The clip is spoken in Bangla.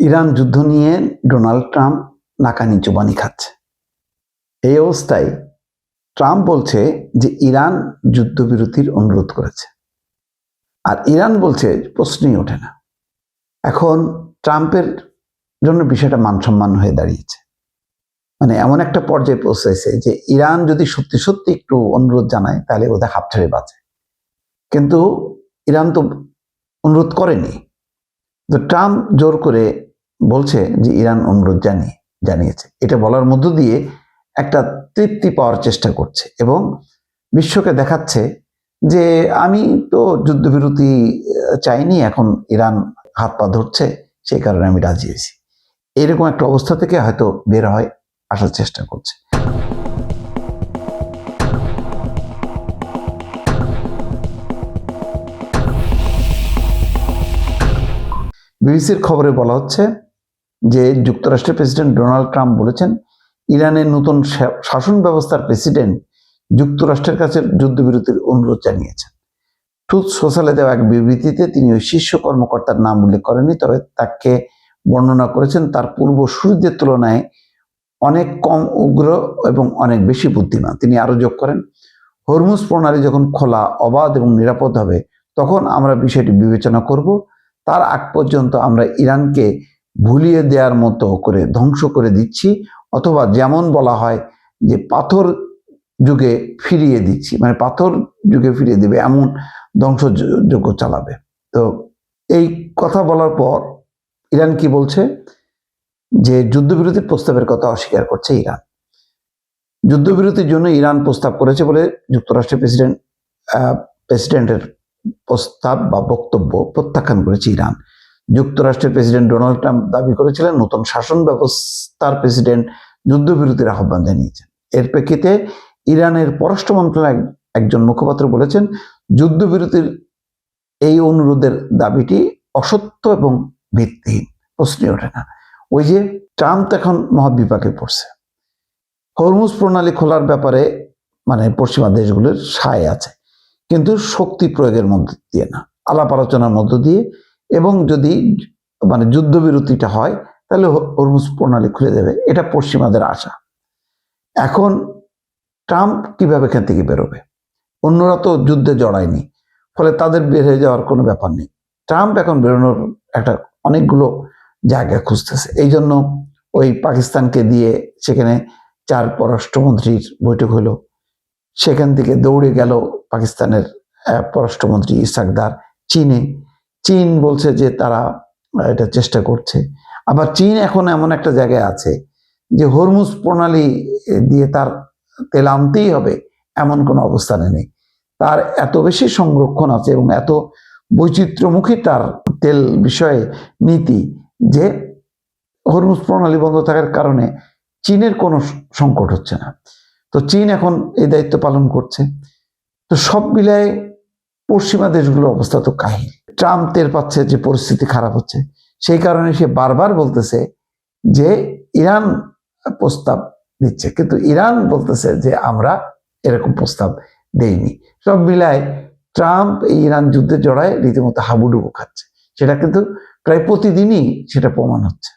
ইরান যুদ্ধ নিয়ে ডোনাল্ড ট্রাম্প নাকানি চুবানি খাচ্ছে। এই অবস্থায় ট্রাম্প বলছে যে ইরান যুদ্ধবিরতির অনুরোধ করেছে, আর ইরান বলছে প্রশ্নই ওঠে না। এখন ট্রাম্পের জন্য বিষয়টা মানসম্মান হয়ে দাঁড়িয়েছে। মানে এমন একটা পর্যায়ে পৌঁছেছে যে ইরান যদি সত্যি সত্যি একটু অনুরোধ জানায় তাহলে ওদের হাত ছেড়ে বাঁচে, কিন্তু ইরান তো অনুরোধ করেনি। তো ট্রাম্প জোর করে বলছে যে ইরান অনুরোধ জানিয়েছে। এটা বলার মধ্য দিয়ে একটা তৃপ্তি পাওয়ার চেষ্টা করছে এবং বিশ্বকে দেখাচ্ছে যে আমি তো যুদ্ধবিরতি চাইনি, এখন ইরান হাত পা ধরছে, সেই কারণে আমি রাজি হয়েছি। এরকম একটা অবস্থা থেকে হয়তো বের হয় আসার চেষ্টা করছে। বিবিসির খবরে বলা হচ্ছে যে যুক্তরাষ্ট্রের প্রেসিডেন্ট ডোনাল্ড ট্রাম্প বলেছেন ইরানের নতুন শাসন ব্যবস্থার প্রেসিডেন্ট যুক্তরাষ্ট্রের কাছে যুদ্ধবিরতির অনুরোধ জানিয়েছেন। ট্রুথ সোশ্যালে দেওয়া এক বিবৃতিতে তিনি ওই শীর্ষ কর্মকর্তার নাম উল্লেখ করেননি, তবে তাকে বর্ণনা করেছেন তার পূর্বসূরিদের তুলনায় অনেক কম উগ্র এবং অনেক বেশি বুদ্ধিমান। তিনি আরো যোগ করেন, হরমুজ প্রণালী যখন খোলা, অবাধ এবং নিরাপদ হবে তখন আমরা বিষয়টি বিবেচনা করব। তার আগ পর্যন্ত আমরা ইরানকে ভুলিয়ে দেওয়ার মতো করে ধ্বংস করে দিচ্ছি, অথবা যেমন বলা হয় যে পাথর যুগে ফিরিয়ে দিচ্ছি, মানে পাথর যুগে ফিরিয়ে দিবে এমন ধ্বংসযজ্ঞ চালাবে। তো এই কথা বলার পর ইরান কি বলছে যে যুদ্ধবিরতির প্রস্তাবের কথা অস্বীকার করছে ইরান। যুদ্ধবিরতির জন্য ইরান প্রস্তাব করেছে বলে যুক্তরাষ্ট্রের প্রেসিডেন্টের প্রস্তাব বা বক্তব্য প্রত্যাখ্যান করেছে ইরান। যুক্তরাষ্ট্রের প্রেসিডেন্ট ডোনাল্ড ট্রাম্প দাবি করেছিলেন নতুন শাসন ব্যবস্থার প্রেসিডেন্ট যুদ্ধবিরতির আহ্বান জানিয়েছেন। এর প্রেক্ষিতে ইরানের পররাষ্ট্র মন্ত্রণালয়ের একজন মুখপাত্র বলেছেন যুদ্ধবিরতির এই অনুরোধের দাবিটি অসত্য এবং ভিত্তিহীন, প্রশ্নই ওঠে না। ওই যে ট্রাম্প এখন মহাবিপাকে পড়ছে। হরমুজ প্রণালী খোলার ব্যাপারে মানে পশ্চিমা দেশগুলোর সায় আছে, কিন্তু শক্তি প্রয়োগের মধ্য দিয়ে না, আলাপ আলোচনার মধ্য দিয়ে। এবং যদি মানে যুদ্ধবিরতিটা হয় তাহলে হরমুজ প্রণালী খুলে দেবে, এটা পশ্চিমাদের আশা। এখন ট্রাম্প কিভাবে এখান থেকে বেরোবে? অন্যরা তো যুদ্ধে জড়ায়নি, ফলে তাদের বের হয়ে যাওয়ার কোনো ব্যাপার নেই। ট্রাম্প এখন বেরোনোর একটা অনেকগুলো জায়গা খুঁজতেছে। এই জন্য ওই পাকিস্তানকে দিয়ে সেখানে 4 পররাষ্ট্রমন্ত্রীর বৈঠক হলো, সেখান থেকে দৌড়ে গেল পাকিস্তানের পররাষ্ট্রমন্ত্রী ইসাক দার চীন বলছে যে তারা এটা চেষ্টা করছে। আবার চীন এখন এমন একটা জায়গায় আছে যে হরমুজ প্রণালী দিয়ে তার তেল আনতেই হবে এমন কোনো অবস্থানে নেই। তার এত বেশি সংরক্ষণ আছে এবং এত বৈচিত্র্যমুখী তার তেল বিষয়ে নীতি যে হরমুজ প্রণালী বন্ধ থাকার কারণে চীনের কোনো সংকট হচ্ছে না। তো চীন এখন এই দায়িত্ব পালন করছে। তো সব মিলায় পশ্চিমা দেশগুলোর অবস্থা তো কাহিল। ট্রাম্প টের পাচ্ছে যে পরিস্থিতি খারাপ হচ্ছে, সেই কারণে সে বারবার বলতেছে যে ইরান প্রস্তাব দিচ্ছে, কিন্তু ইরান বলতেছে যে আমরা এরকম প্রস্তাব দেইনি। সব মিলায় ট্রাম্প এই ইরান যুদ্ধে জড়ায় রীতিমতো হাবুডুবু খাচ্ছে, সেটা কিন্তু প্রায় প্রতিদিনই সেটা প্রমাণ হচ্ছে।